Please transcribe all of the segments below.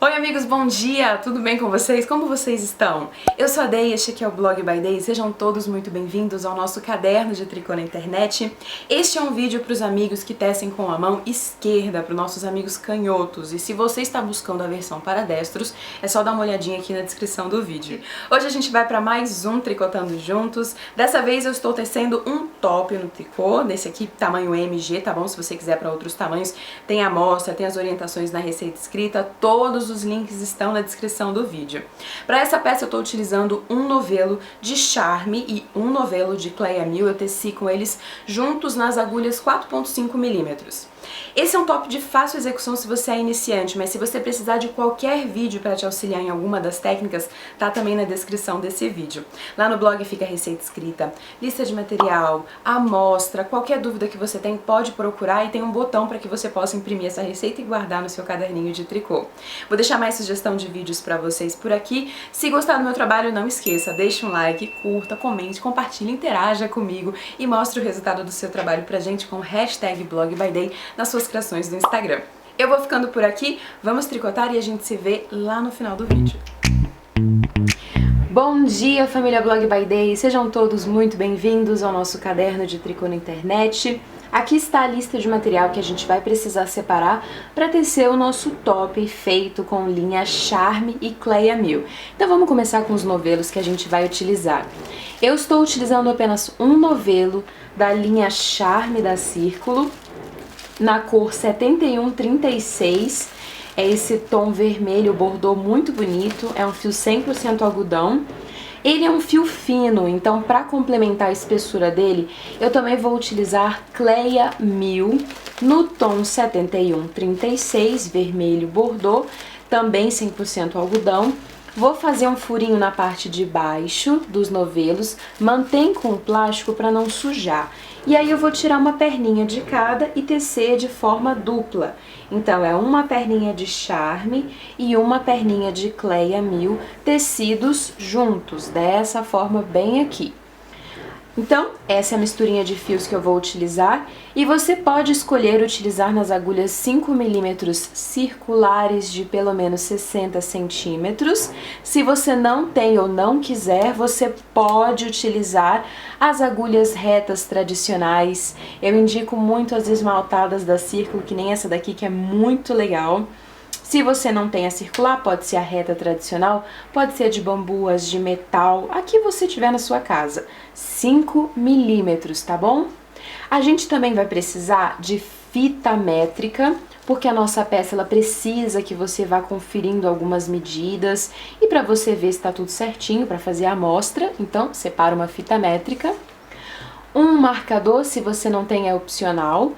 Oi amigos, bom dia! Tudo bem com vocês? Como vocês estão? Eu sou a Day, este aqui é o Blog by Day. Sejam todos muito bem-vindos ao nosso caderno de tricô na internet. Este é um vídeo para os amigos que tecem com a mão esquerda, para os nossos amigos canhotos. E se você está buscando a versão para destros, é só dar uma olhadinha aqui na descrição do vídeo. Hoje a gente vai para mais um Tricotando Juntos. Dessa vez eu estou tecendo um top no tricô, nesse aqui tamanho MG, tá bom? Se você quiser para outros tamanhos, tem a amostra, tem as orientações na receita escrita, todos os links estão na descrição do vídeo. Para essa peça eu estou utilizando um novelo de Charme e um novelo de Cleia Mill. Eu teci com eles juntos nas agulhas 4,5 milímetros. Esse é um top de fácil execução se você é iniciante, mas se você precisar de qualquer vídeo para te auxiliar em alguma das técnicas, tá também na descrição desse vídeo. Lá no blog fica a receita escrita, lista de material, amostra, qualquer dúvida que você tem pode procurar e tem um botão para que você possa imprimir essa receita e guardar no seu caderninho de tricô. Vou deixar mais sugestão de vídeos para vocês por aqui. Se gostar do meu trabalho, não esqueça, deixe um like, curta, comente, compartilhe, interaja comigo e mostre o resultado do seu trabalho pra gente com o hashtag BlogByDay nas suas criações do Instagram. Eu vou ficando por aqui, vamos tricotar e a gente se vê lá no final do vídeo. Bom dia, família Blog by Day! Sejam todos muito bem-vindos ao nosso caderno de tricô na internet. Aqui está a lista de material que a gente vai precisar separar para tecer o nosso top feito com linha Charme e Cleia Mill. Então vamos começar com os novelos que a gente vai utilizar. Eu estou utilizando apenas um novelo da linha Charme da Círculo, na cor 7136, é esse tom vermelho bordô muito bonito, é um fio 100% algodão. Ele é um fio fino, então para complementar a espessura dele, eu também vou utilizar Cleia Mill no tom 7136, vermelho bordô, também 100% algodão. Vou fazer um furinho na parte de baixo dos novelos, mantém com o plástico para não sujar. E aí eu vou tirar uma perninha de cada e tecer de forma dupla. Então é uma perninha de Charme e uma perninha de Cleia Mill tecidos juntos, dessa forma bem aqui. Então, essa é a misturinha de fios que eu vou utilizar e você pode escolher utilizar nas agulhas 5 milímetros circulares de pelo menos 60 centímetros. Se você não tem ou não quiser, você pode utilizar as agulhas retas tradicionais. Eu indico muito as esmaltadas da Círculo, que nem essa daqui, que é muito legal. Se você não tem a circular, pode ser a reta tradicional, pode ser de bambu, as de metal, a que você tiver na sua casa. 5 milímetros, tá bom? A gente também vai precisar de fita métrica, porque a nossa peça ela precisa que você vá conferindo algumas medidas e para você ver se está tudo certinho para fazer a amostra, então separa uma fita métrica. Um marcador, se você não tem, é opcional.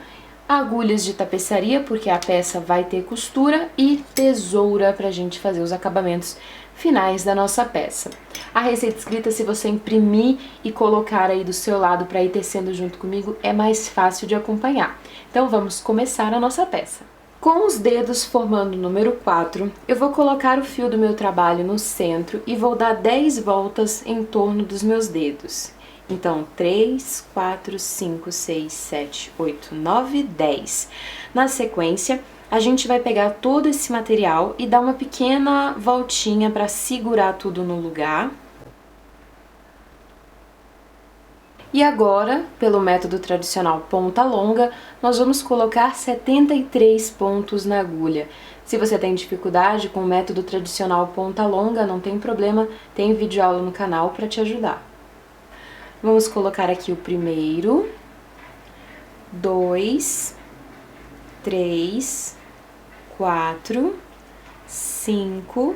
Agulhas de tapeçaria, porque a peça vai ter costura, e tesoura para a gente fazer os acabamentos finais da nossa peça. A receita escrita, se você imprimir e colocar aí do seu lado para ir tecendo junto comigo, é mais fácil de acompanhar. Então vamos começar a nossa peça. Com os dedos formando o número 4, eu vou colocar o fio do meu trabalho no centro e vou dar 10 voltas em torno dos meus dedos. Então, 3, 4, 5, 6, 7, 8, 9, 10. Na sequência, a gente vai pegar todo esse material e dar uma pequena voltinha para segurar tudo no lugar. E agora, pelo método tradicional ponta longa, nós vamos colocar 73 pontos na agulha. Se você tem dificuldade com o método tradicional ponta longa, não tem problema, tem vídeo aula no canal para te ajudar. Vamos colocar aqui o primeiro, 2, 3, 4, 5.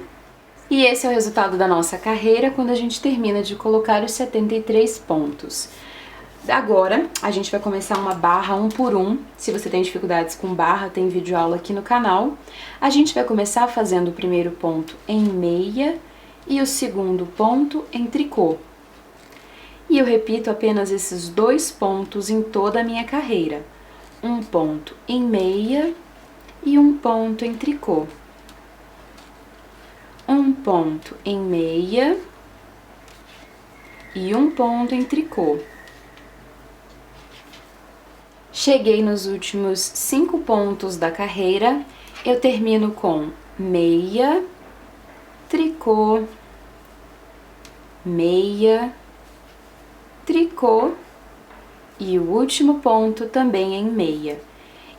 E esse é o resultado da nossa carreira quando a gente termina de colocar os 73 pontos. Agora, a gente vai começar uma barra 1 por 1. Se você tem dificuldades com barra, tem vídeo aula aqui no canal. A gente vai começar fazendo o primeiro ponto em meia e o segundo ponto em tricô. E eu repito apenas esses 2 pontos em toda a minha carreira. Um ponto em meia e um ponto em tricô. Um ponto em meia e um ponto em tricô. Cheguei nos últimos 5 pontos da carreira, eu termino com meia, tricô, meia, tricô e o último ponto também em meia.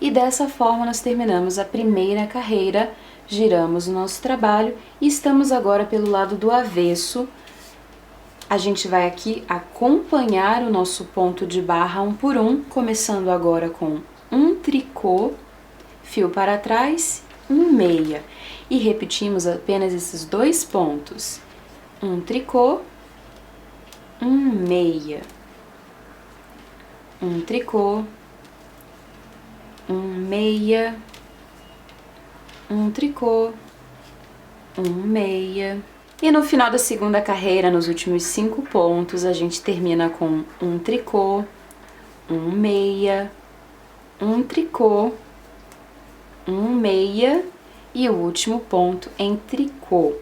E dessa forma nós terminamos a primeira carreira, giramos o nosso trabalho e estamos agora pelo lado do avesso. A gente vai aqui acompanhar o nosso ponto de barra um por um, começando agora com um tricô, fio para trás, um meia. E repetimos apenas esses dois pontos. Um tricô, um meia. Um tricô, um meia, um tricô, um meia. E no final da segunda carreira, nos últimos 5 pontos, a gente termina com um tricô, um meia, um tricô, um meia e o último ponto em tricô.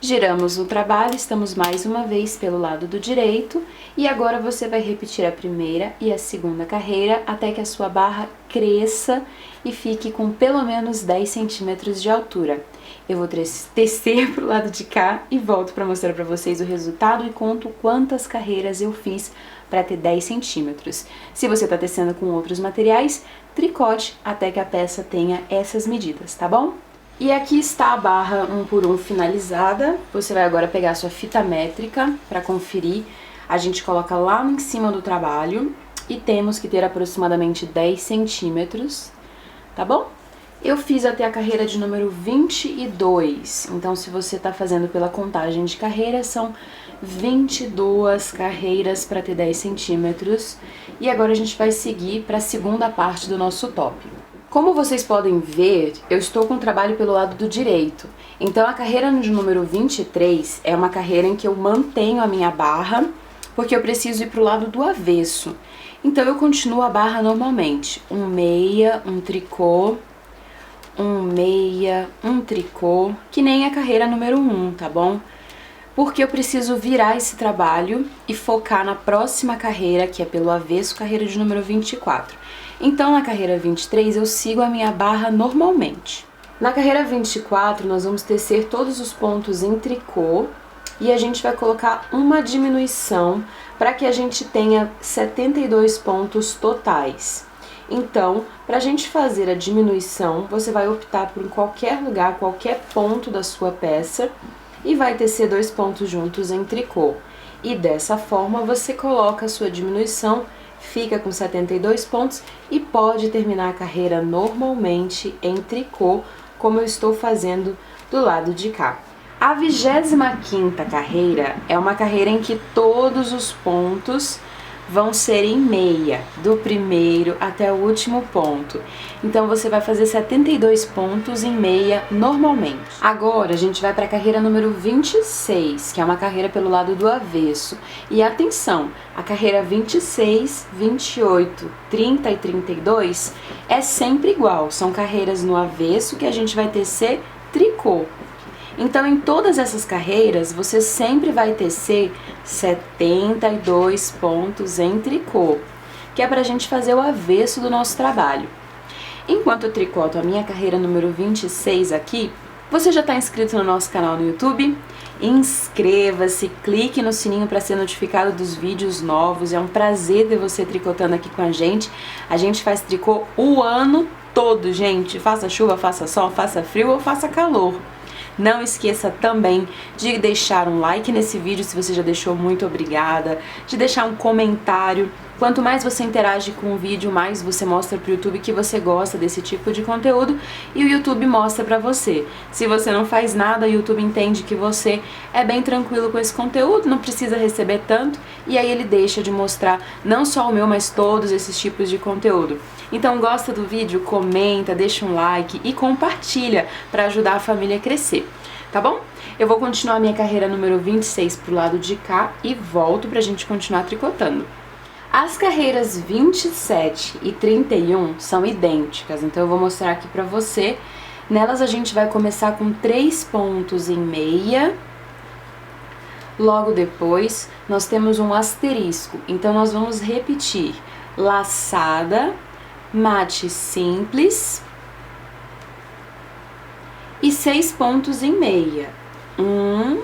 Giramos o trabalho, estamos mais uma vez pelo lado do direito e agora você vai repetir a primeira e a segunda carreira até que a sua barra cresça e fique com pelo menos 10 centímetros de altura. Eu vou tecer pro lado de cá e volto para mostrar para vocês o resultado e conto quantas carreiras eu fiz para ter 10 centímetros. Se você está tecendo com outros materiais, tricote até que a peça tenha essas medidas, tá bom? E aqui está a barra um por um finalizada. Você vai agora pegar a sua fita métrica para conferir. A gente coloca lá em cima do trabalho e temos que ter aproximadamente 10 centímetros, tá bom? Eu fiz até a carreira de número 22, então se você está fazendo pela contagem de carreiras, são 22 carreiras para ter 10 centímetros. E agora a gente vai seguir para a segunda parte do nosso top. Como vocês podem ver, eu estou com o trabalho pelo lado do direito. Então a carreira de número 23 é uma carreira em que eu mantenho a minha barra, porque eu preciso ir para o lado do avesso. Então eu continuo a barra normalmente. Um meia, um tricô, um meia, um tricô, que nem a carreira número 1, tá bom? Porque eu preciso virar esse trabalho e focar na próxima carreira, que é pelo avesso, carreira de número 24. Então, na carreira 23, eu sigo a minha barra normalmente. Na carreira 24, nós vamos tecer todos os pontos em tricô e a gente vai colocar uma diminuição para que a gente tenha 72 pontos totais. Então, para a gente fazer a diminuição, você vai optar por qualquer lugar, qualquer ponto da sua peça e vai tecer 2 pontos juntos em tricô. E dessa forma, você coloca a sua diminuição, fica com 72 pontos e pode terminar a carreira normalmente em tricô, como eu estou fazendo do lado de cá. A 25ª carreira é uma carreira em que todos os pontos vão ser em meia, do primeiro até o último ponto. Então você vai fazer 72 pontos em meia normalmente. Agora a gente vai para a carreira número 26, que é uma carreira pelo lado do avesso. E atenção, a carreira 26, 28, 30 e 32 é sempre igual. São carreiras no avesso que a gente vai tecer tricô. Então, em todas essas carreiras, você sempre vai tecer 72 pontos em tricô, que é pra gente fazer o avesso do nosso trabalho. Enquanto eu tricoto a minha carreira número 26 aqui, você já está inscrito no nosso canal no YouTube? Inscreva-se, clique no sininho para ser notificado dos vídeos novos. É um prazer ter você tricotando aqui com a gente. A gente faz tricô o ano todo, gente. Faça chuva, faça sol, faça frio ou faça calor. Não esqueça também de deixar um like nesse vídeo, se você já deixou, muito obrigada. De deixar um comentário. Quanto mais você interage com o vídeo, mais você mostra pro YouTube que você gosta desse tipo de conteúdo e o YouTube mostra pra você. Se você não faz nada, o YouTube entende que você é bem tranquilo com esse conteúdo, não precisa receber tanto, e aí ele deixa de mostrar não só o meu, mas todos esses tipos de conteúdo. Então gosta do vídeo? Comenta, deixa um like e compartilha para ajudar a família a crescer, tá bom? Eu vou continuar minha carreira número 26 pro lado de cá e volto pra gente continuar tricotando. As carreiras 27 e 31 são idênticas, então eu vou mostrar aqui pra você. Nelas a gente vai começar com 3 pontos em meia. Logo depois nós temos um asterisco, então nós vamos repetir laçada, mate simples e 6 pontos em meia. 1,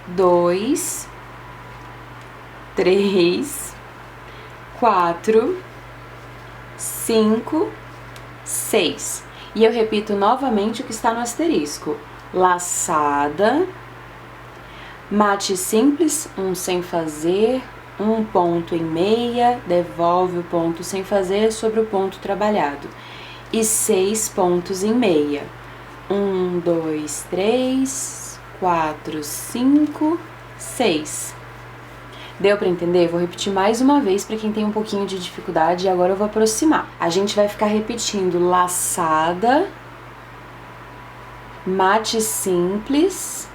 2, 3, 4, 5, 6. E eu repito novamente o que está no asterisco. Laçada, mate simples, um sem fazer, um ponto em meia, devolve o ponto sem fazer sobre o ponto trabalhado. E 6 pontos em meia. 1, 2, 3, 4, 5, 6. Deu para entender? Vou repetir mais uma vez para quem tem um pouquinho de dificuldade e agora eu vou aproximar. A gente vai ficar repetindo laçada, mate simples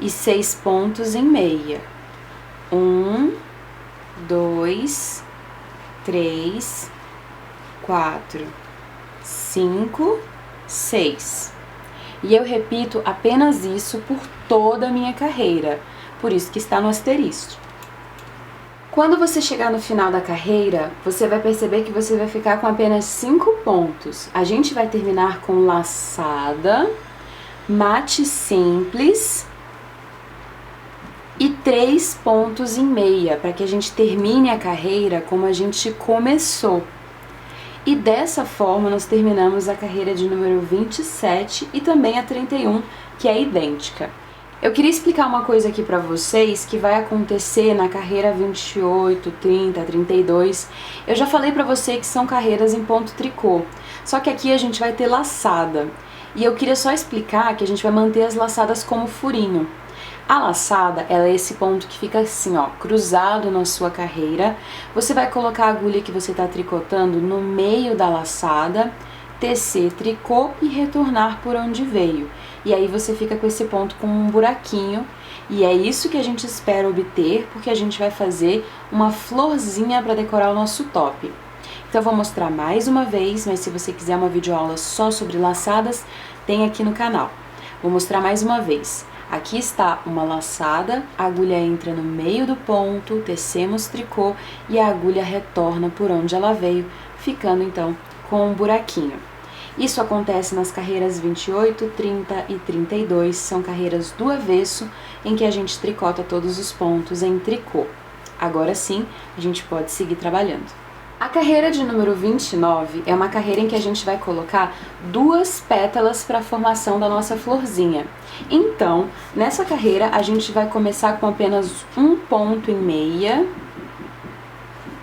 e 6 pontos em meia. 1, 2, 3, 4, 5, 6. E eu repito apenas isso por toda a minha carreira, por isso que está no asterisco. Quando você chegar no final da carreira, você vai perceber que você vai ficar com apenas 5 pontos. A gente vai terminar com laçada, mate simples e 3 pontos em meia, para que a gente termine a carreira como a gente começou. E dessa forma nós terminamos a carreira de número 27 e também a 31, que é idêntica. Eu queria explicar uma coisa aqui para vocês que vai acontecer na carreira 28, 30, 32. Eu já falei para você que são carreiras em ponto tricô, só que aqui a gente vai ter laçada. E eu queria só explicar que a gente vai manter as laçadas como furinho. A laçada, ela é esse ponto que fica assim, ó, cruzado na sua carreira. Você vai colocar a agulha que você está tricotando no meio da laçada, tecer tricô e retornar por onde veio. E aí você fica com esse ponto com um buraquinho. E é isso que a gente espera obter, porque a gente vai fazer uma florzinha para decorar o nosso top. Então eu vou mostrar mais uma vez, mas se você quiser uma videoaula só sobre laçadas, tem aqui no canal. Vou mostrar mais uma vez. Aqui está uma laçada, a agulha entra no meio do ponto, tecemos tricô e a agulha retorna por onde ela veio, ficando então com um buraquinho. Isso acontece nas carreiras 28, 30 e 32, são carreiras do avesso, em que a gente tricota todos os pontos em tricô. Agora sim, a gente pode seguir trabalhando. A carreira de número 29 é uma carreira em que a gente vai colocar 2 pétalas para a formação da nossa florzinha. Então, nessa carreira a gente vai começar com apenas um ponto em meia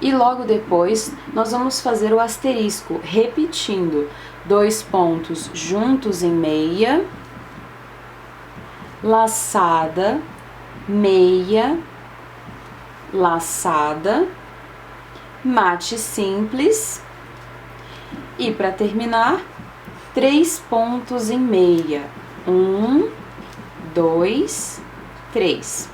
e logo depois nós vamos fazer o asterisco, repetindo 2 pontos juntos em meia, laçada, meia, laçada, mate simples e para terminar 3 pontos em meia, 1, 2, 3.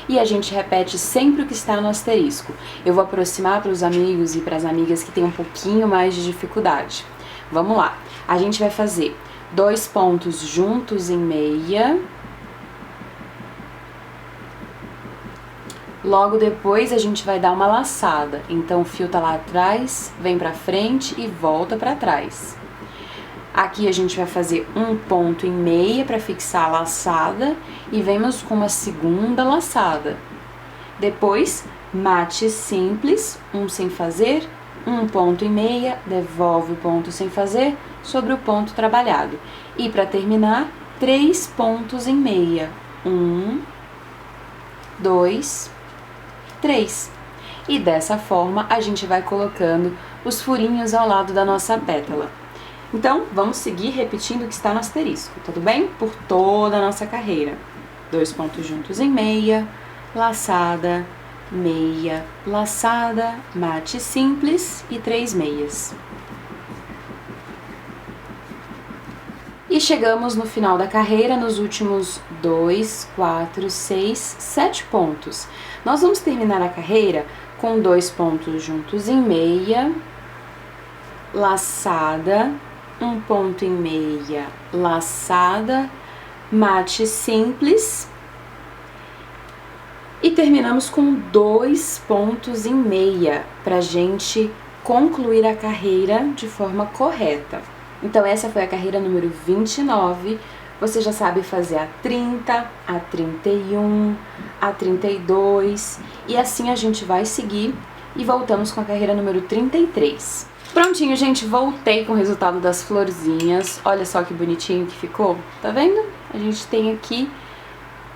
E a gente repete sempre o que está no asterisco. Eu vou aproximar para os amigos e para as amigas que têm um pouquinho mais de dificuldade. Vamos lá, a gente vai fazer 2 pontos juntos em meia. Logo depois a gente vai dar uma laçada, então o fio tá lá atrás, vem pra frente e volta pra trás. Aqui a gente vai fazer um ponto em meia para fixar a laçada e vemos com uma segunda laçada. Depois, mate simples, um sem fazer, um ponto em meia, devolve o ponto sem fazer sobre o ponto trabalhado. E para terminar, 3 pontos em meia, 1, 2, 3. E dessa forma a gente vai colocando os furinhos ao lado da nossa pétala. Então, vamos seguir repetindo o que está no asterisco, tudo bem? Por toda a nossa carreira. 2 pontos juntos em meia, laçada, meia, laçada, mate simples e 3 meias. E chegamos no final da carreira, nos últimos 2, 4, 6, 7 pontos. Nós vamos terminar a carreira com 2 pontos juntos em meia, laçada, um ponto em meia, laçada, mate simples e terminamos com 2 pontos em meia pra gente concluir a carreira de forma correta. Então essa foi a carreira número 29, você já sabe fazer a 30, a 31, a 32 e assim a gente vai seguir e voltamos com a carreira número 33. Prontinho, gente, voltei com o resultado das florzinhas, olha só que bonitinho que ficou, tá vendo? A gente tem aqui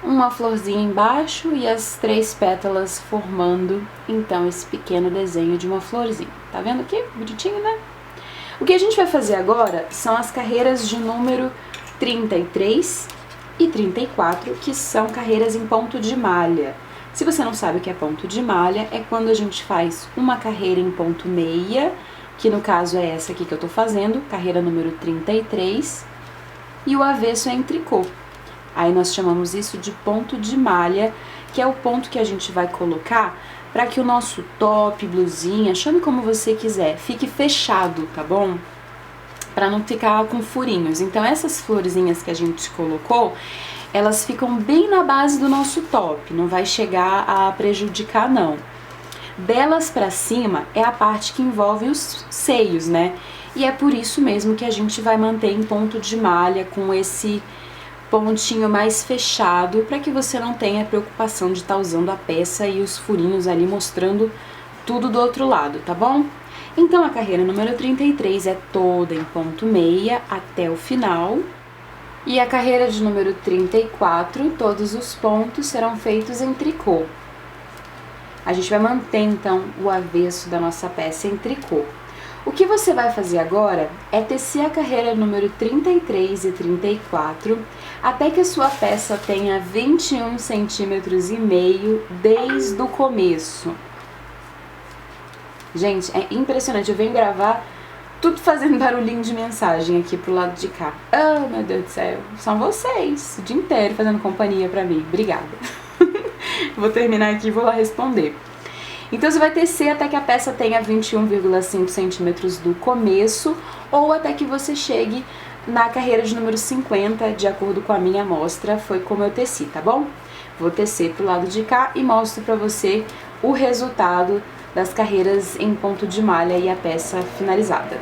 uma florzinha embaixo e as 3 pétalas formando, então, esse pequeno desenho de uma florzinha. Tá vendo aqui? Bonitinho, né? O que a gente vai fazer agora são as carreiras de número 33 e 34, que são carreiras em ponto de malha. Se você não sabe o que é ponto de malha, é quando a gente faz uma carreira em ponto meia, que no caso é essa aqui que eu tô fazendo, carreira número 33, e o avesso é em tricô. Aí nós chamamos isso de ponto de malha, que é o ponto que a gente vai colocar para que o nosso top, blusinha, chame como você quiser, fique fechado, tá bom? Para não ficar com furinhos. Então essas florzinhas que a gente colocou, elas ficam bem na base do nosso top, não vai chegar a prejudicar não. Delas para cima é a parte que envolve os seios, né? E é por isso mesmo que a gente vai manter em ponto de malha com esse pontinho mais fechado, para que você não tenha preocupação de estar usando a peça e os furinhos ali mostrando tudo do outro lado, tá bom? Então a carreira número 33 é toda em ponto meia até o final. E a carreira de número 34, todos os pontos serão feitos em tricô. A gente vai manter então o avesso da nossa peça em tricô. O que você vai fazer agora é tecer a carreira número 33 e 34 até que a sua peça tenha 21 centímetros e meio desde o começo. Gente, é impressionante, eu venho gravar tudo fazendo barulhinho de mensagem aqui pro lado de cá. Oh, meu Deus do céu, são vocês, o dia inteiro fazendo companhia pra mim, obrigada. Vou terminar aqui e vou lá responder. Então você vai tecer até que a peça tenha 21,5 centímetros do começo ou até que você chegue na carreira de número 50, de acordo com a minha amostra, foi como eu teci, tá bom? Vou tecer pro lado de cá e mostro pra você o resultado das carreiras em ponto de malha e a peça finalizada.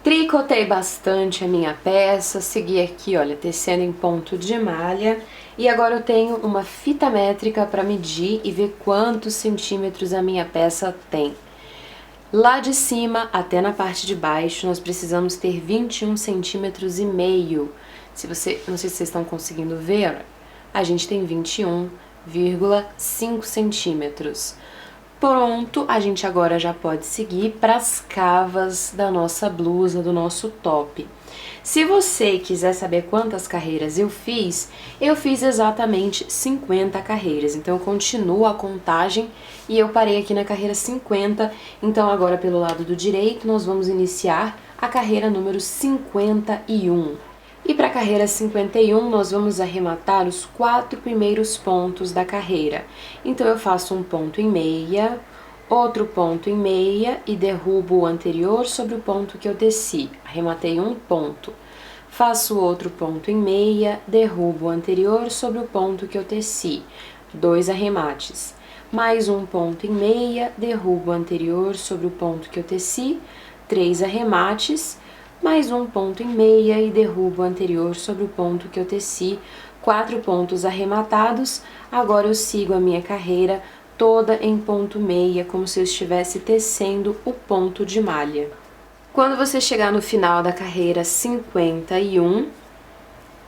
Tricotei bastante a minha peça, segui aqui, olha, tecendo em ponto de malha. E agora eu tenho uma fita métrica para medir e ver quantos centímetros a minha peça tem. Lá de cima até na parte de baixo nós precisamos ter 21 centímetros e meio. Não sei se vocês estão conseguindo ver, a gente tem 21,5 centímetros. Pronto, a gente agora já pode seguir para as cavas da nossa blusa, do nosso top. Se você quiser saber quantas carreiras eu fiz exatamente 50 carreiras. Então eu continuo a contagem e eu parei aqui na carreira 50. Então agora pelo lado do direito nós vamos iniciar a carreira número 51. E para a carreira 51 nós vamos arrematar os 4 primeiros pontos da carreira. Então eu faço um ponto em meia, outro ponto em meia e derrubo o anterior sobre o ponto que eu teci. Arrematei um ponto. Faço outro ponto em meia, derrubo o anterior sobre o ponto que eu teci. 2 arremates. Mais um ponto em meia, derrubo o anterior sobre o ponto que eu teci. 3 arremates. Mais um ponto em meia e derrubo o anterior sobre o ponto que eu teci. 4 pontos arrematados. Agora eu sigo a minha carreira toda em ponto meia, como se eu estivesse tecendo o ponto de malha. Quando você chegar no final da carreira 51,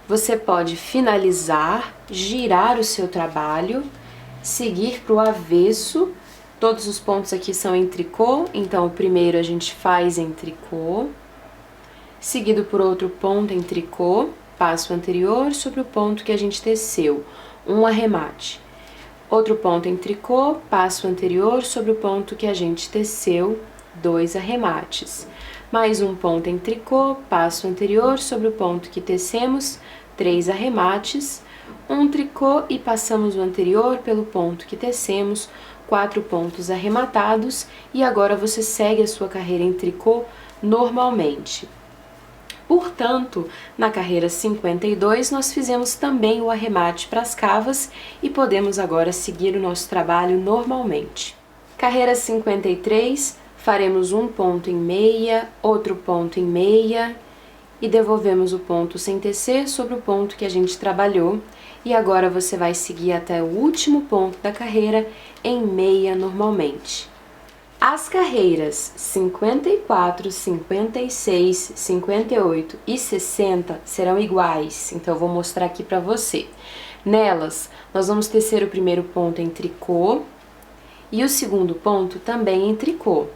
você pode finalizar, girar o seu trabalho, seguir para o avesso. Todos os pontos aqui são em tricô, então o primeiro a gente faz em tricô, seguido por outro ponto em tricô, passo anterior sobre o ponto que a gente teceu, um arremate. Outro ponto em tricô, passo anterior sobre o ponto que a gente teceu, 2 arremates. Mais um ponto em tricô, passo anterior sobre o ponto que tecemos, 3 arremates. Um tricô e passamos o anterior pelo ponto que tecemos, 4 pontos arrematados. E agora você segue a sua carreira em tricô normalmente. Portanto, na carreira 52, nós fizemos também o arremate para as cavas e podemos agora seguir o nosso trabalho normalmente. Carreira 53, faremos um ponto em meia, outro ponto em meia e devolvemos o ponto sem tecer sobre o ponto que a gente trabalhou. E agora você vai seguir até o último ponto da carreira em meia normalmente. As carreiras 54, 56, 58 e 60 serão iguais, então eu vou mostrar aqui para você. Nelas, nós vamos tecer o primeiro ponto em tricô e o segundo ponto também em tricô.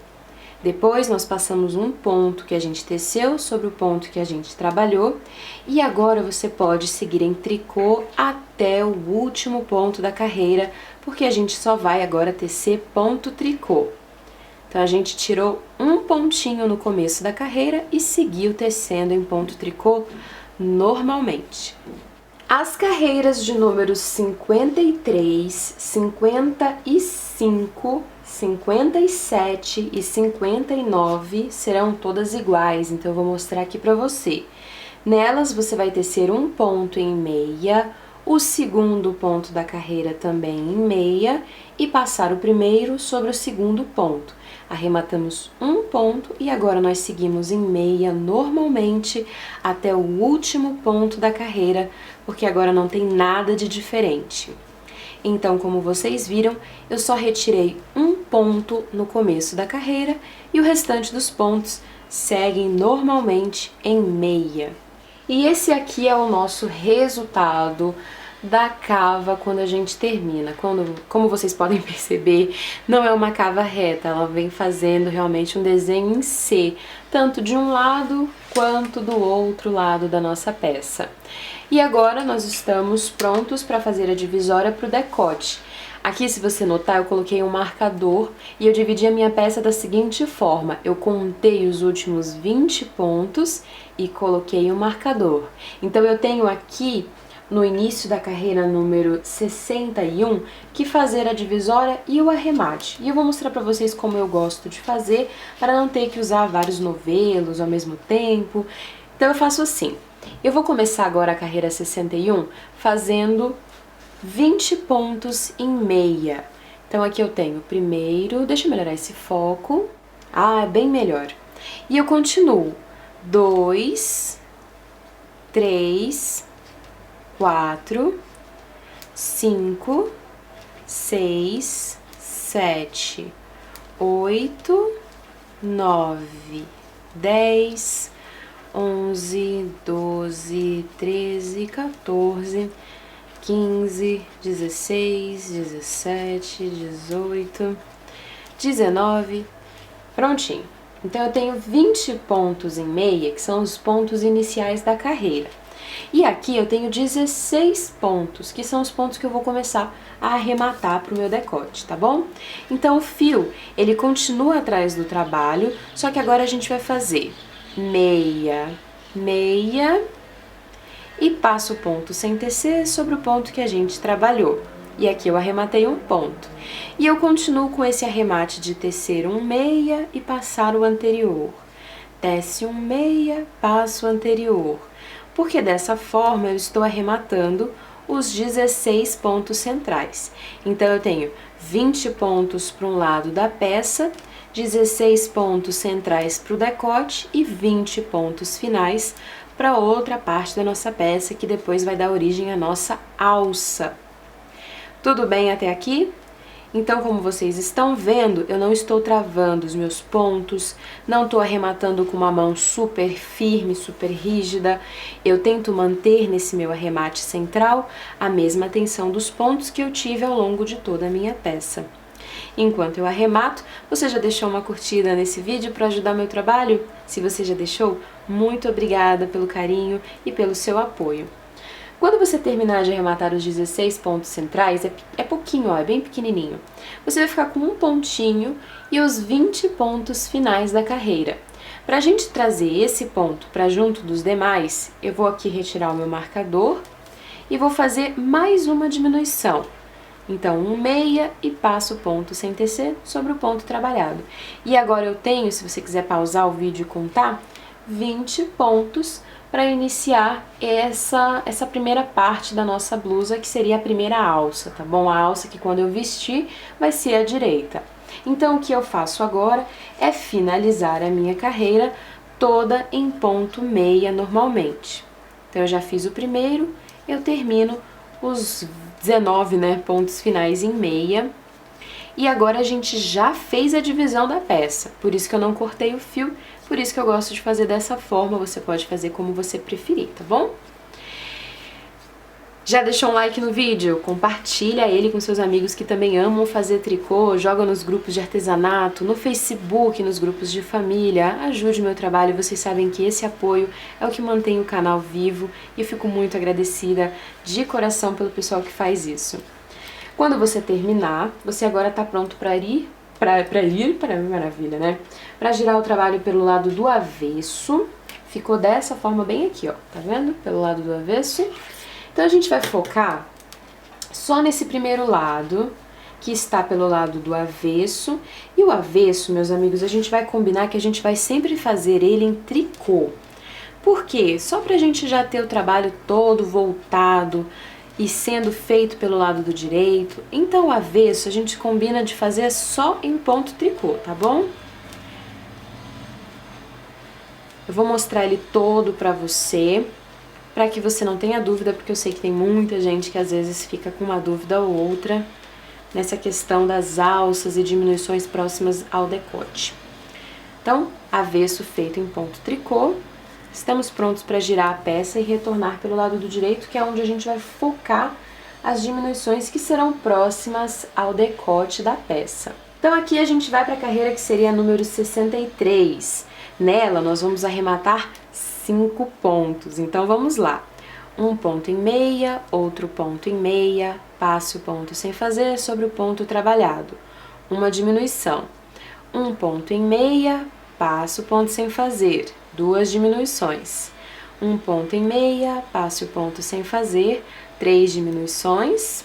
Depois nós passamos um ponto que a gente teceu sobre o ponto que a gente trabalhou e agora você pode seguir em tricô até o último ponto da carreira, porque a gente só vai agora tecer ponto tricô. Então a gente tirou um pontinho no começo da carreira e seguiu tecendo em ponto tricô normalmente. As carreiras de números 53, 55, 57 e 59 serão todas iguais, então eu vou mostrar aqui para você. Nelas você vai tecer um ponto em meia, o segundo ponto da carreira também em meia e passar o primeiro sobre o segundo ponto. Arrematamos um ponto e agora nós seguimos em meia normalmente até o último ponto da carreira, porque agora não tem nada de diferente. Então, como vocês viram, eu só retirei um ponto no começo da carreira e o restante dos pontos seguem normalmente em meia. E esse aqui é o nosso resultado da cava quando a gente termina. Como vocês podem perceber, não é uma cava reta, ela vem fazendo realmente um desenho em C, tanto de um lado quanto do outro lado da nossa peça. E agora nós estamos prontos para fazer a divisória para o decote. Aqui, se você notar, eu coloquei um marcador e eu dividi a minha peça da seguinte forma. Eu contei os últimos 20 pontos e coloquei um marcador. Então eu tenho aqui no início da carreira número 61 que fazer a divisória e o arremate. E eu vou mostrar para vocês como eu gosto de fazer para não ter que usar vários novelos ao mesmo tempo. Então eu faço assim. Eu vou começar agora a carreira 61 fazendo 20 pontos em meia. Então aqui eu tenho primeiro, deixa eu melhorar esse foco. É bem melhor. E eu continuo 2, 3, 4, 5, 6, 7, 8, 9, 10, 11, 12, 13, 14, 15, 16, 17, 18, 19, prontinho. Então eu tenho 20 pontos em meia, que são os pontos iniciais da carreira. E aqui eu tenho 16 pontos, que são os pontos que eu vou começar a arrematar para o meu decote, tá bom? Então o fio, ele continua atrás do trabalho, só que agora a gente vai fazer meia, meia e passo o ponto sem tecer sobre o ponto que a gente trabalhou. E aqui eu arrematei um ponto. E eu continuo com esse arremate de tecer um meia e passar o anterior. Tece um meia, passo o anterior. Porque dessa forma eu estou arrematando os 16 pontos centrais. Então eu tenho 20 pontos para um lado da peça, 16 pontos centrais para o decote e 20 pontos finais para outra parte da nossa peça, que depois vai dar origem à nossa alça. Tudo bem até aqui? Então, como vocês estão vendo, eu não estou travando os meus pontos, não estou arrematando com uma mão super firme, super rígida. Eu tento manter nesse meu arremate central a mesma tensão dos pontos que eu tive ao longo de toda a minha peça. Enquanto eu arremato, você já deixou uma curtida nesse vídeo para ajudar meu trabalho? Se você já deixou, muito obrigada pelo carinho e pelo seu apoio. Quando você terminar de arrematar os 16 pontos centrais, é pouquinho, ó, é bem pequenininho. Você vai ficar com um pontinho e os 20 pontos finais da carreira. Para a gente trazer esse ponto para junto dos demais, eu vou aqui retirar o meu marcador e vou fazer mais uma diminuição. Então, um meia e passo o ponto sem tecer sobre o ponto trabalhado. E agora eu tenho, se você quiser pausar o vídeo e contar, 20 pontos para iniciar essa primeira parte da nossa blusa, que seria a primeira alça, tá bom? A alça que quando eu vestir vai ser a direita. Então o que eu faço agora é finalizar a minha carreira toda em ponto meia normalmente. Então eu já fiz o primeiro, eu termino os 19, né, pontos finais em meia. E agora a gente já fez a divisão da peça, por isso que eu não cortei o fio, por isso que eu gosto de fazer dessa forma, você pode fazer como você preferir, tá bom? Já deixou um like no vídeo? Compartilha ele com seus amigos que também amam fazer tricô, joga nos grupos de artesanato, no Facebook, nos grupos de família, ajude o meu trabalho, vocês sabem que esse apoio é o que mantém o canal vivo e eu fico muito agradecida de coração pelo pessoal que faz isso. Quando você terminar, você agora está pronto para maravilha, né? Para girar o trabalho pelo lado do avesso, ficou dessa forma bem aqui, ó, tá vendo? Pelo lado do avesso. Então a gente vai focar só nesse primeiro lado, que está pelo lado do avesso. E o avesso, meus amigos, a gente vai combinar que a gente vai sempre fazer ele em tricô. Por quê? Só pra gente já ter o trabalho todo voltado e sendo feito pelo lado do direito. Então o avesso a gente combina de fazer só em ponto tricô, tá bom? Eu vou mostrar ele todo pra você, para que você não tenha dúvida, porque eu sei que tem muita gente que às vezes fica com uma dúvida ou outra nessa questão das alças e diminuições próximas ao decote. Então, avesso feito em ponto tricô, estamos prontos para girar a peça e retornar pelo lado do direito, que é onde a gente vai focar as diminuições que serão próximas ao decote da peça. Então aqui a gente vai para a carreira que seria a número 63. Nela nós vamos arrematar 5 pontos, então vamos lá. Um ponto em meia, outro ponto em meia, passe o ponto sem fazer sobre o ponto trabalhado. Uma diminuição. Um ponto em meia, passe o ponto sem fazer. 2 diminuições. Um ponto em meia, passe o ponto sem fazer. 3 diminuições.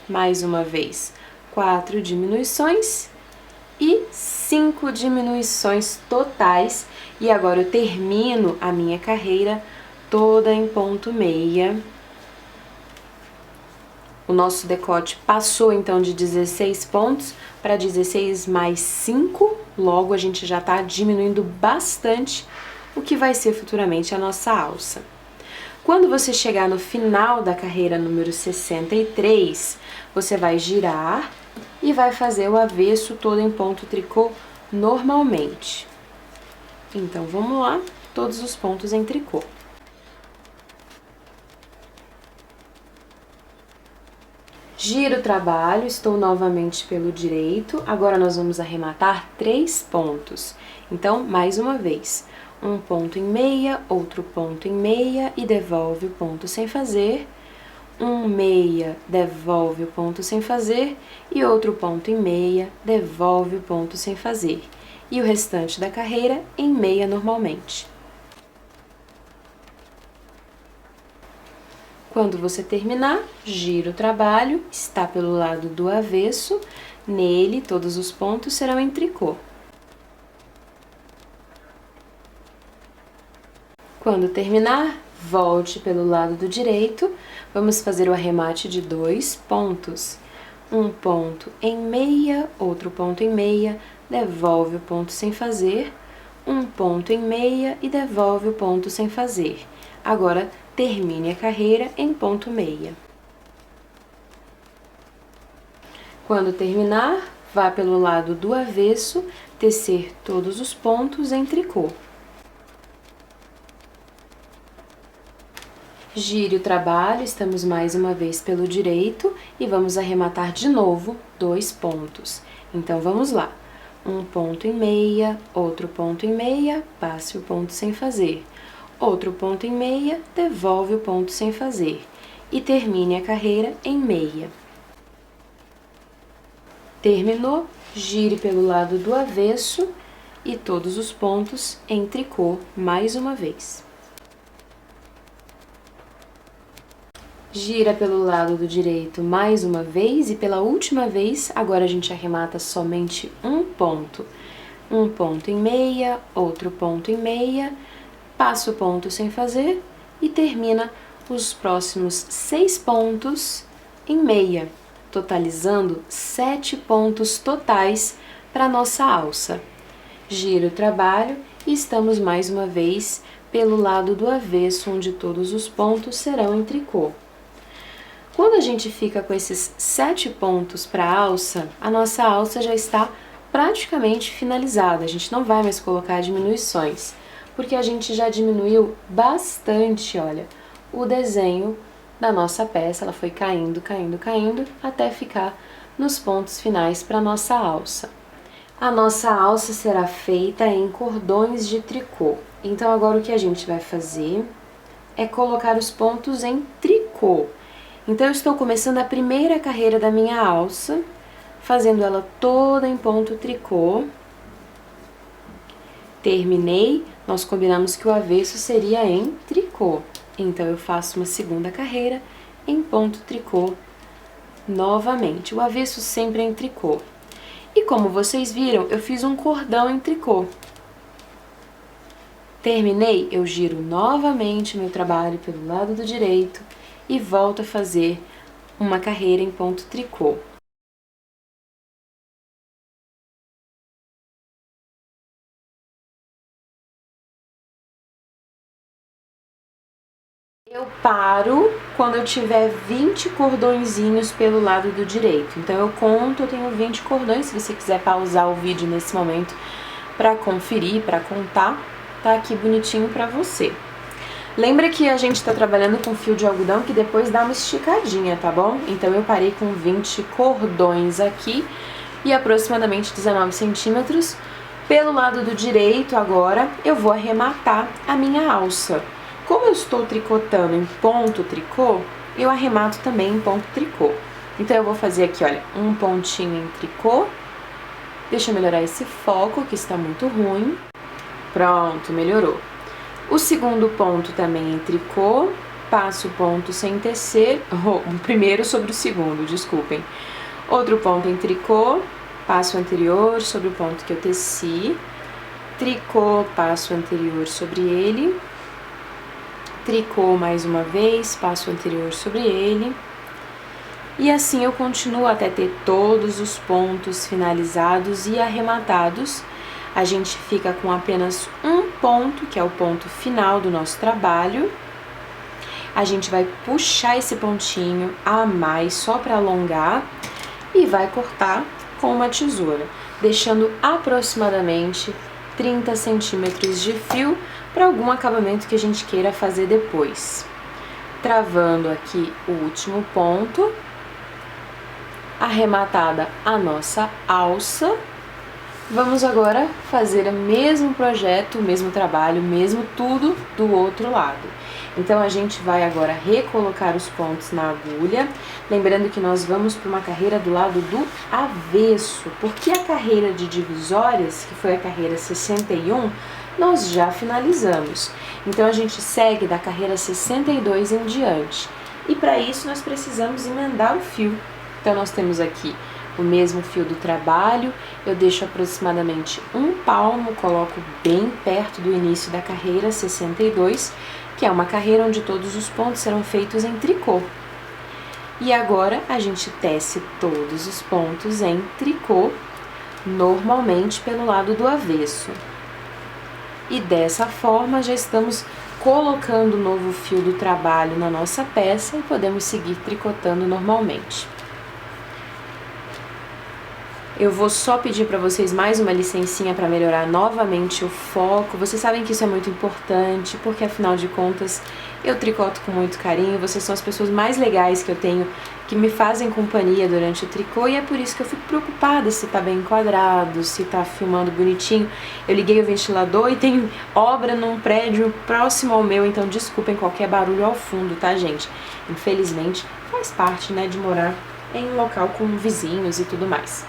Mais uma vez, 4 diminuições. E 5 diminuições totais. E agora eu termino a minha carreira toda em ponto meia. O nosso decote passou então de 16 pontos para 16 mais 5, logo a gente já está diminuindo bastante o que vai ser futuramente a nossa alça. Quando você chegar no final da carreira número 63, você vai girar e vai fazer o avesso todo em ponto tricô normalmente. Então vamos lá, todos os pontos em tricô. Giro o trabalho, estou novamente pelo direito, agora nós vamos arrematar 3 pontos. Então, mais uma vez, um ponto em meia, outro ponto em meia e devolve o ponto sem fazer. Um meia, devolve o ponto sem fazer e outro ponto em meia, devolve o ponto sem fazer. E o restante da carreira em meia normalmente. Quando você terminar, gira o trabalho, está pelo lado do avesso, nele todos os pontos serão em tricô. Quando terminar, volte pelo lado do direito, vamos fazer o arremate de 2 pontos. Um ponto em meia, outro ponto em meia, devolve o ponto sem fazer, um ponto em meia e devolve o ponto sem fazer. Agora, termine a carreira em ponto meia. Quando terminar, vá pelo lado do avesso, tecer todos os pontos em tricô. Gire o trabalho, estamos mais uma vez pelo direito e vamos arrematar de novo 2 pontos. Então, vamos lá. Um ponto em meia, outro ponto em meia, passe o ponto sem fazer. Outro ponto em meia, devolve o ponto sem fazer. E termine a carreira em meia. Terminou, gire pelo lado do avesso e todos os pontos em tricô mais uma vez. Gira pelo lado do direito mais uma vez e pela última vez, agora a gente arremata somente um ponto. Um ponto em meia, outro ponto em meia, passa o ponto sem fazer e termina os próximos 6 pontos em meia, totalizando 7 pontos totais para nossa alça. Giro o trabalho e estamos mais uma vez pelo lado do avesso, onde todos os pontos serão em tricô. Quando a gente fica com esses 7 pontos para a alça, a nossa alça já está praticamente finalizada. A gente não vai mais colocar diminuições, porque a gente já diminuiu bastante, olha, o desenho da nossa peça. Ela foi caindo, caindo, caindo, até ficar nos pontos finais para a nossa alça. A nossa alça será feita em cordões de tricô. Então agora o que a gente vai fazer é colocar os pontos em tricô. Então eu estou começando a primeira carreira da minha alça, fazendo ela toda em ponto tricô. Terminei, nós combinamos que o avesso seria em tricô. Então eu faço uma segunda carreira em ponto tricô novamente. O avesso sempre é em tricô. E como vocês viram, eu fiz um cordão em tricô. Terminei, eu giro novamente meu trabalho pelo lado do direito e volto a fazer uma carreira em ponto tricô. Eu paro quando eu tiver 20 cordõezinhos pelo lado do direito. Então eu conto, eu tenho 20 cordões. Se você quiser pausar o vídeo nesse momento para conferir, para contar, tá aqui bonitinho para você. Lembra que a gente está trabalhando com fio de algodão que depois dá uma esticadinha, tá bom? Então eu parei com 20 cordões aqui e aproximadamente 19 centímetros. Pelo lado do direito agora eu vou arrematar a minha alça. Como eu estou tricotando em ponto tricô, eu arremato também em ponto tricô. Então eu vou fazer aqui, olha, um pontinho em tricô. Deixa eu melhorar esse foco que está muito ruim. Pronto, melhorou. O segundo ponto também em tricô, passo o ponto sem tecer, o primeiro sobre o segundo, desculpem. Outro ponto em tricô, passo o anterior sobre o ponto que eu teci. Tricô, passo o anterior sobre ele. Tricô mais uma vez, passo o anterior sobre ele. E assim eu continuo até ter todos os pontos finalizados e arrematados. A gente fica com apenas um ponto, que é o ponto final do nosso trabalho. A gente vai puxar esse pontinho a mais só para alongar e vai cortar com uma tesoura, deixando aproximadamente 30 centímetros de fio para algum acabamento que a gente queira fazer depois. Travando aqui o último ponto, arrematada a nossa alça. Vamos agora fazer o mesmo projeto, o mesmo trabalho, o mesmo tudo do outro lado. Então a gente vai agora recolocar os pontos na agulha, lembrando que nós vamos para uma carreira do lado do avesso, porque a carreira de divisórias, que foi a carreira 61, nós já finalizamos. Então a gente segue da carreira 62 em diante. E para isso nós precisamos emendar o fio. Então nós temos aqui o mesmo fio do trabalho, eu deixo aproximadamente um palmo, coloco bem perto do início da carreira 62, que é uma carreira onde todos os pontos serão feitos em tricô. E agora a gente tece todos os pontos em tricô, normalmente pelo lado do avesso. E dessa forma já estamos colocando o novo fio do trabalho na nossa peça e podemos seguir tricotando normalmente. Eu vou só pedir para vocês mais uma licencinha para melhorar novamente o foco. Vocês sabem que isso é muito importante, porque afinal de contas eu tricoto com muito carinho. Vocês são as pessoas mais legais que eu tenho, que me fazem companhia durante o tricô, e é por isso que eu fico preocupada se tá bem enquadrado, se tá filmando bonitinho. Eu liguei o ventilador e tem obra num prédio próximo ao meu, então desculpem qualquer barulho ao fundo, tá, gente? Infelizmente faz parte, né, de morar em um local com vizinhos e tudo mais.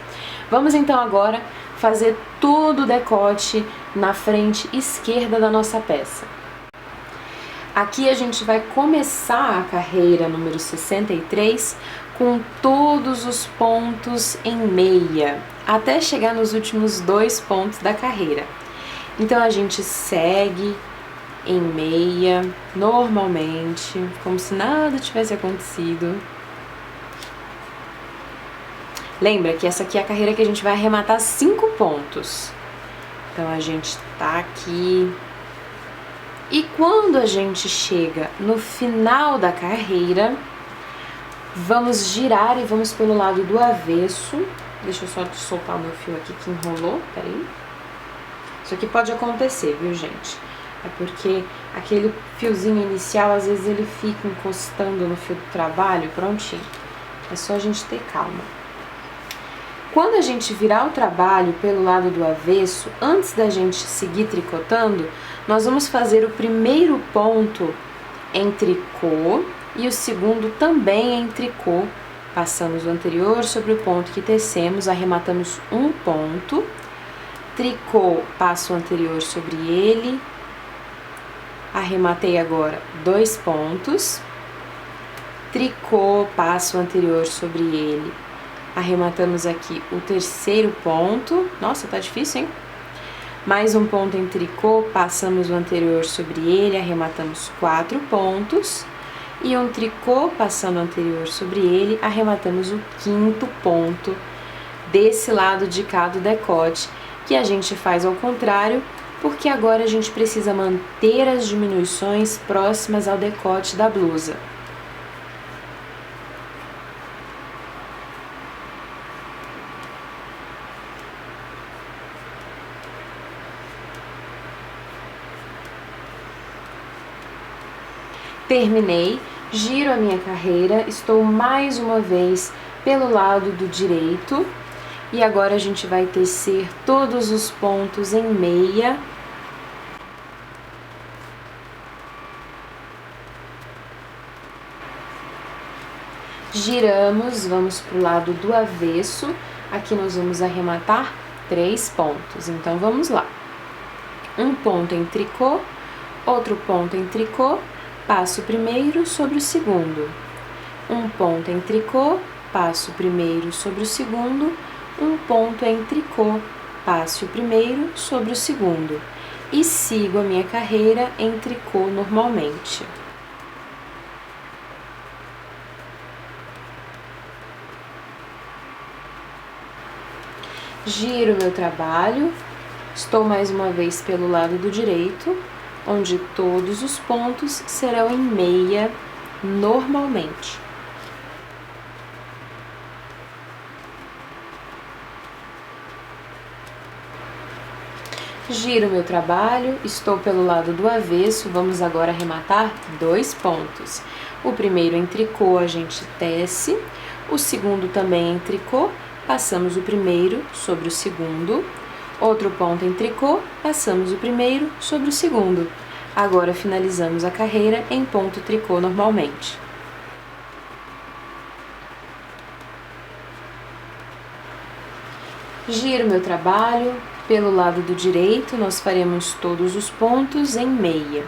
Vamos então agora fazer todo o decote na frente esquerda da nossa peça. Aqui a gente vai começar a carreira número 63 com todos os pontos em meia, até chegar nos últimos 2 pontos da carreira. Então a gente segue em meia, normalmente, como se nada tivesse acontecido. Lembra que essa aqui é a carreira que a gente vai arrematar 5 pontos. Então a gente tá aqui. E quando a gente chega no final da carreira, vamos girar e vamos pelo lado do avesso. Deixa eu só soltar o meu fio aqui que enrolou, peraí. Isso aqui pode acontecer, viu, gente? É porque aquele fiozinho inicial, às vezes ele fica encostando no fio do trabalho, prontinho. É só a gente ter calma. Quando a gente virar o trabalho pelo lado do avesso, antes da gente seguir tricotando, nós vamos fazer o primeiro ponto em tricô e o segundo também em tricô. Passamos o anterior sobre o ponto que tecemos, arrematamos um ponto, tricô, passo o anterior sobre ele, arrematei agora 2 pontos, tricô, passo o anterior sobre ele, arrematamos aqui o terceiro ponto. Nossa, tá difícil, hein? Mais um ponto em tricô, passamos o anterior sobre ele, arrematamos 4 pontos. E um tricô, passando o anterior sobre ele, arrematamos o 5º ponto desse lado de cá do decote, que a gente faz ao contrário, porque agora a gente precisa manter as diminuições próximas ao decote da blusa. Terminei, giro a minha carreira, estou mais uma vez pelo lado do direito e agora a gente vai tecer todos os pontos em meia. Giramos, vamos para o lado do avesso, aqui nós vamos arrematar 3 pontos, então vamos lá. Um ponto em tricô, outro ponto em tricô, passo o primeiro sobre o segundo, um ponto em tricô, passo o primeiro sobre o segundo, um ponto em tricô, passo o primeiro sobre o segundo e sigo a minha carreira em tricô normalmente. Giro meu trabalho, estou mais uma vez pelo lado do direito, onde todos os pontos serão em meia normalmente. Giro meu trabalho, estou pelo lado do avesso, vamos agora arrematar 2 pontos. O primeiro em tricô a gente tece, o segundo também em tricô, passamos o primeiro sobre o segundo. Outro ponto em tricô, passamos o primeiro sobre o segundo. Agora finalizamos a carreira em ponto tricô normalmente. Giro meu trabalho, pelo lado do direito nós faremos todos os pontos em meia.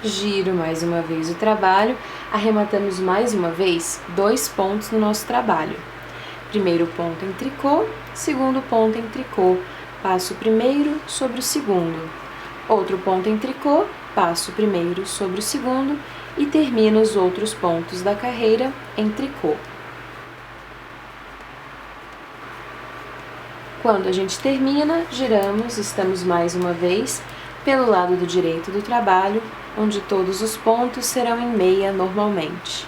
Giro mais uma vez o trabalho, arrematamos mais uma vez 2 pontos no nosso trabalho. Primeiro ponto em tricô, segundo ponto em tricô, passo o primeiro sobre o segundo. Outro ponto em tricô, passo o primeiro sobre o segundo e termino os outros pontos da carreira em tricô. Quando a gente termina, giramos, estamos mais uma vez pelo lado do direito do trabalho, onde todos os pontos serão em meia normalmente.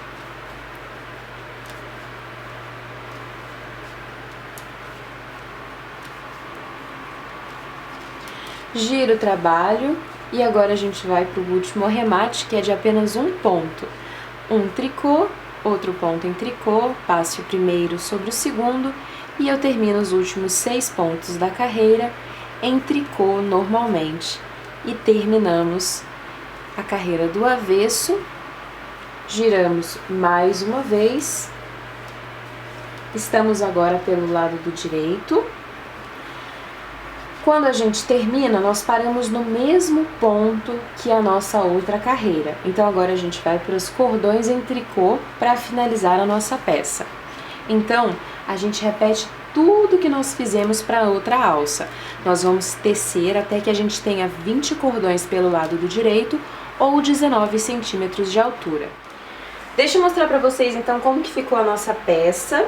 Giro o trabalho e agora a gente vai para o último arremate, que é de apenas um ponto. Um tricô, outro ponto em tricô, passe o primeiro sobre o segundo e eu termino os últimos 6 pontos da carreira em tricô normalmente. E terminamos a carreira do avesso, giramos mais uma vez, estamos agora pelo lado do direito. Quando a gente termina, nós paramos no mesmo ponto que a nossa outra carreira. Então agora a gente vai para os cordões em tricô para finalizar a nossa peça. Então, a gente repete tudo que nós fizemos para a outra alça. Nós vamos tecer até que a gente tenha 20 cordões pelo lado do direito, ou 19 centímetros de altura. Deixa eu mostrar pra vocês então como que ficou a nossa peça,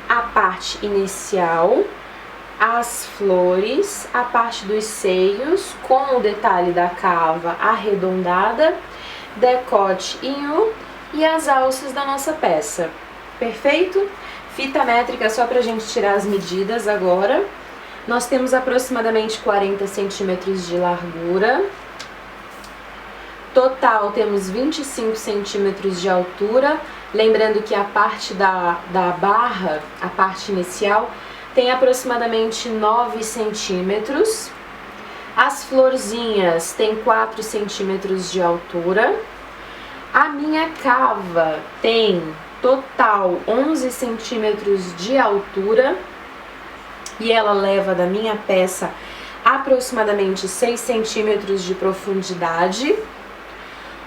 a parte inicial, as flores, a parte dos seios, com o detalhe da cava arredondada, decote em U e as alças da nossa peça. Perfeito? Fita métrica só pra gente tirar as medidas agora. Nós temos aproximadamente 40 centímetros de largura. Total temos 25 centímetros de altura. Lembrando que a parte da barra, a parte inicial, tem aproximadamente 9 centímetros. As florzinhas têm 4 centímetros de altura. A minha cava tem total 11 centímetros de altura e ela leva da minha peça aproximadamente 6 centímetros de profundidade.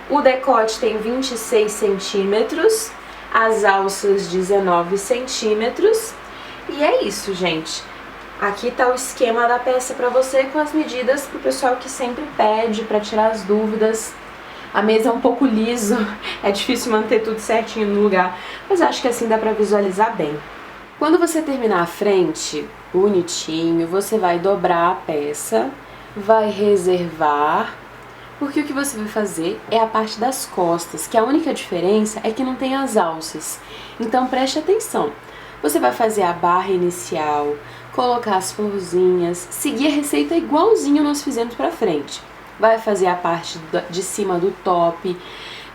O decote tem 26 centímetros, as alças 19 centímetros. E é isso, gente. Aqui tá o esquema da peça pra você com as medidas pro pessoal que sempre pede pra tirar as dúvidas. A mesa é um pouco liso, é difícil manter tudo certinho no lugar, mas acho que assim dá pra visualizar bem. Quando você terminar a frente, bonitinho, você vai dobrar a peça, vai reservar, porque o que você vai fazer é a parte das costas, que a única diferença é que não tem as alças. Então preste atenção. Você vai fazer a barra inicial, colocar as florzinhas, seguir a receita igualzinho nós fizemos pra frente. Vai fazer a parte de cima do top,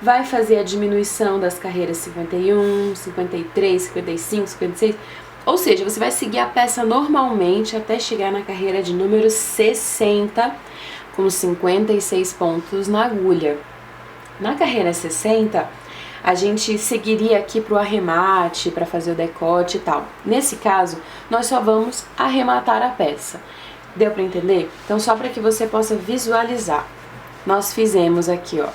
vai fazer a diminuição das carreiras 51, 53, 55, 56, ou seja, você vai seguir a peça normalmente até chegar na carreira de número 60, com 56 pontos na agulha. Na carreira 60, a gente seguiria aqui para o arremate, para fazer o decote e tal. Nesse caso, nós só vamos arrematar a peça. Deu para entender? Então, só para que você possa visualizar. Nós fizemos aqui, ó,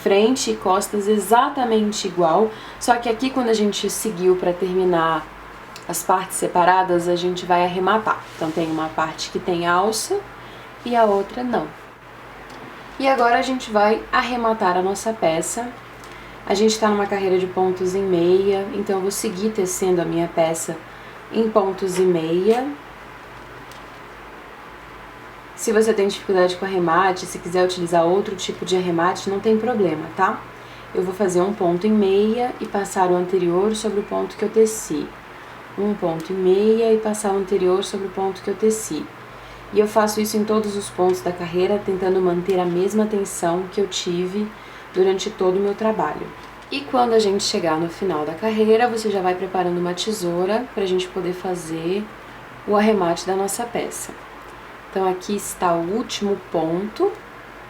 frente e costas exatamente igual, só que aqui quando a gente seguiu para terminar as partes separadas, a gente vai arrematar. Então, tem uma parte que tem alça e a outra não. E agora a gente vai arrematar a nossa peça. A gente está numa carreira de pontos em meia, então eu vou seguir tecendo a minha peça em pontos e meia. Se você tem dificuldade com arremate, se quiser utilizar outro tipo de arremate, não tem problema, tá? Eu vou fazer um ponto em meia e passar o anterior sobre o ponto que eu teci. Um ponto em meia e passar o anterior sobre o ponto que eu teci. E eu faço isso em todos os pontos da carreira, tentando manter a mesma tensão que eu tive durante todo o meu trabalho. E quando a gente chegar no final da carreira, você já vai preparando uma tesoura para a gente poder fazer o arremate da nossa peça. Então aqui está o último ponto,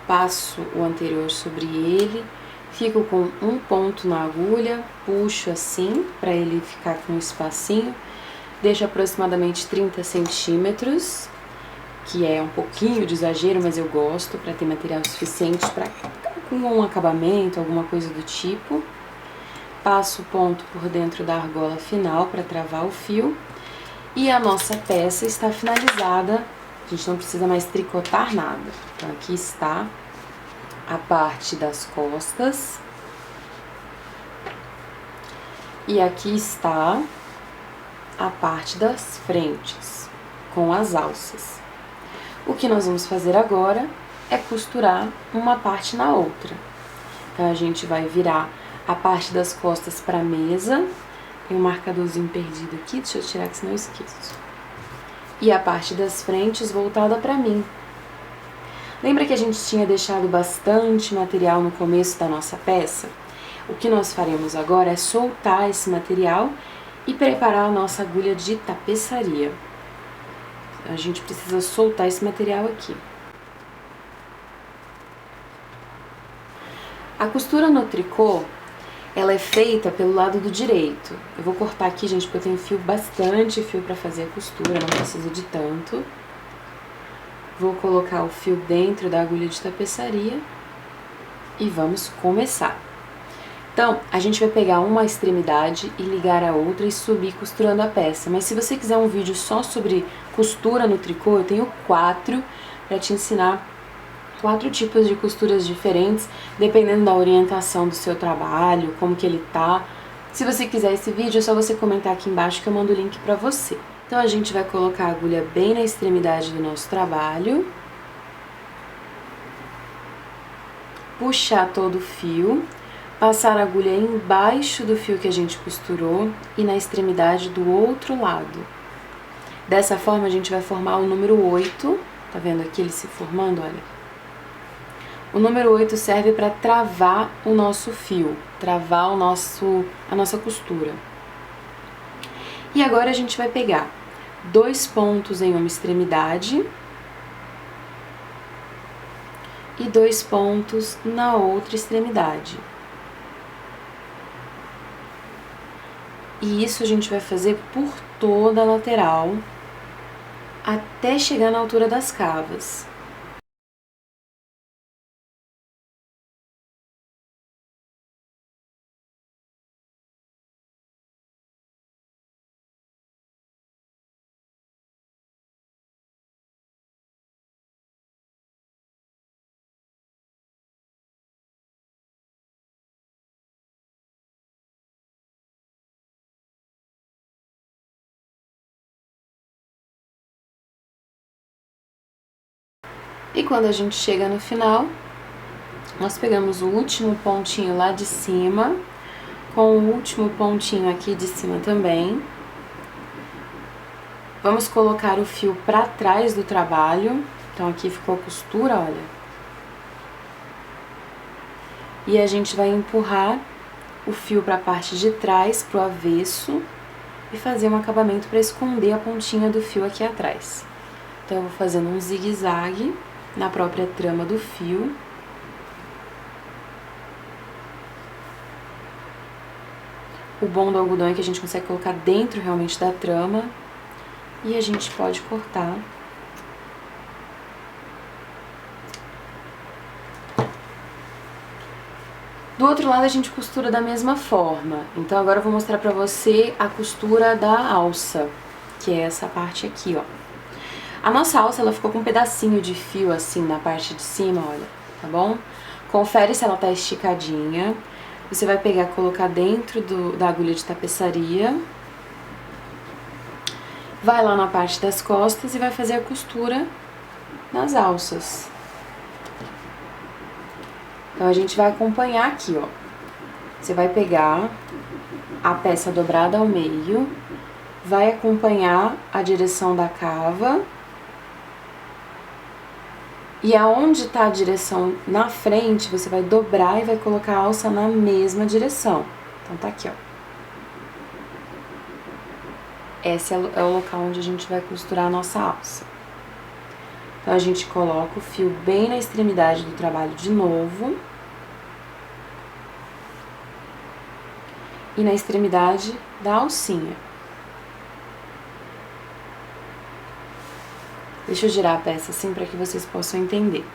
passo o anterior sobre ele, fico com um ponto na agulha, puxo assim para ele ficar com um espacinho, deixo aproximadamente 30 centímetros, que é um pouquinho de exagero, mas eu gosto para ter material suficiente para com um acabamento, alguma coisa do tipo. Passo o ponto por dentro da argola final para travar o fio e a nossa peça está finalizada. A gente não precisa mais tricotar nada. Então aqui está a parte das costas e aqui está a parte das frentes com as alças. O que nós vamos fazer agora é costurar uma parte na outra. Então a gente vai virar a parte das costas para a mesa. Tem um marcadorzinho perdido aqui, deixa eu tirar que senão eu esqueço. E a parte das frentes voltada para mim. Lembra que a gente tinha deixado bastante material no começo da nossa peça? O que nós faremos agora é soltar esse material e preparar a nossa agulha de tapeçaria. A gente precisa soltar esse material aqui. A costura no tricô, ela é feita pelo lado do direito. Eu vou cortar aqui, gente, porque eu tenho bastante fio para fazer a costura, não preciso de tanto. Vou colocar o fio dentro da agulha de tapeçaria e vamos começar. Então, a gente vai pegar uma extremidade e ligar a outra e subir costurando a peça. Mas se você quiser um vídeo só sobre costura no tricô, eu tenho 4 para te ensinar 4 tipos de costuras diferentes, dependendo da orientação do seu trabalho, como que ele tá. Se você quiser esse vídeo, é só você comentar aqui embaixo que eu mando o link pra você. Então a gente vai colocar a agulha bem na extremidade do nosso trabalho. Puxar todo o fio, passar a agulha embaixo do fio que a gente costurou e na extremidade do outro lado. Dessa forma a gente vai formar o número 8, tá vendo aqui ele se formando, olha? O número 8 serve para travar o nosso fio, travar a nossa costura. E agora a gente vai pegar 2 pontos em uma extremidade e 2 pontos na outra extremidade. E isso a gente vai fazer por toda a lateral, até chegar na altura das cavas. E quando a gente chega no final, nós pegamos o último pontinho lá de cima, com o último pontinho aqui de cima também. Vamos colocar o fio pra trás do trabalho, então aqui ficou a costura, olha. E a gente vai empurrar o fio pra parte de trás, pro avesso, e fazer um acabamento pra esconder a pontinha do fio aqui atrás. Então eu vou fazendo um zigue-zague na própria trama do fio. O bom do algodão é que a gente consegue colocar dentro realmente da trama e a gente pode cortar. Do outro lado a gente costura da mesma forma. Então agora eu vou mostrar pra você a costura da alça, que é essa parte aqui, ó. A nossa alça, ela ficou com um pedacinho de fio assim na parte de cima, olha, tá bom? Confere se ela tá esticadinha. Você vai pegar, colocar dentro da agulha de tapeçaria. Vai lá na parte das costas e vai fazer a costura nas alças. Então a gente vai acompanhar aqui, ó. Você vai pegar a peça dobrada ao meio, vai acompanhar a direção da cava. E aonde tá a direção na frente, você vai dobrar e vai colocar a alça na mesma direção. Então tá aqui, ó. Esse é o local onde a gente vai costurar a nossa alça. Então a gente coloca o fio bem na extremidade do trabalho de novo. E na extremidade da alcinha. Deixa eu girar a peça assim para que vocês possam entender.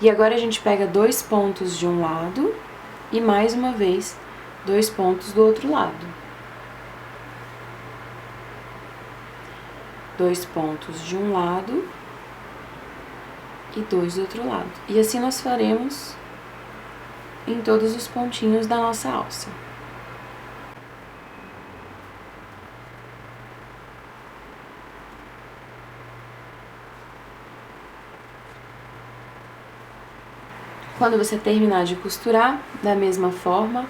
E agora a gente pega 2 pontos de um lado e mais uma vez 2 pontos do outro lado. 2 pontos de um lado e 2 do outro lado. E assim nós faremos em todos os pontinhos da nossa alça. Quando você terminar de costurar, da mesma forma,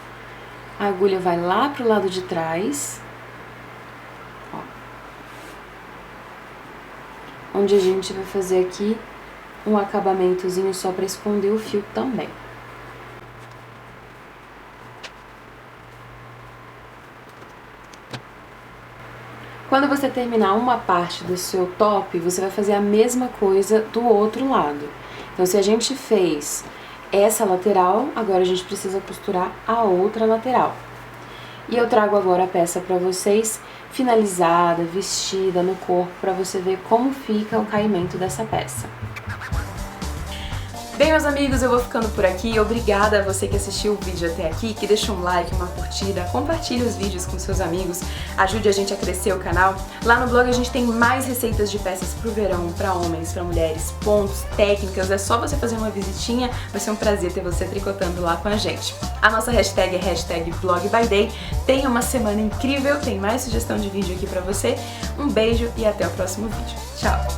a agulha vai lá pro lado de trás, ó, onde a gente vai fazer aqui um acabamentozinho só para esconder o fio também. Quando você terminar uma parte do seu top, você vai fazer a mesma coisa do outro lado. Então, se a gente fez essa lateral, agora a gente precisa costurar a outra lateral. E eu trago agora a peça pra vocês finalizada, vestida no corpo, pra você ver como fica o caimento dessa peça. Bem, meus amigos, eu vou ficando por aqui. Obrigada a você que assistiu o vídeo até aqui, que deixou um like, uma curtida, compartilhe os vídeos com seus amigos, ajude a gente a crescer o canal. Lá no blog a gente tem mais receitas de peças pro verão, pra homens, pra mulheres, pontos, técnicas. É só você fazer uma visitinha, vai ser um prazer ter você tricotando lá com a gente. A nossa hashtag é hashtag blogbyday. Tenha uma semana incrível, tem mais sugestão de vídeo aqui pra você. Um beijo e até o próximo vídeo. Tchau!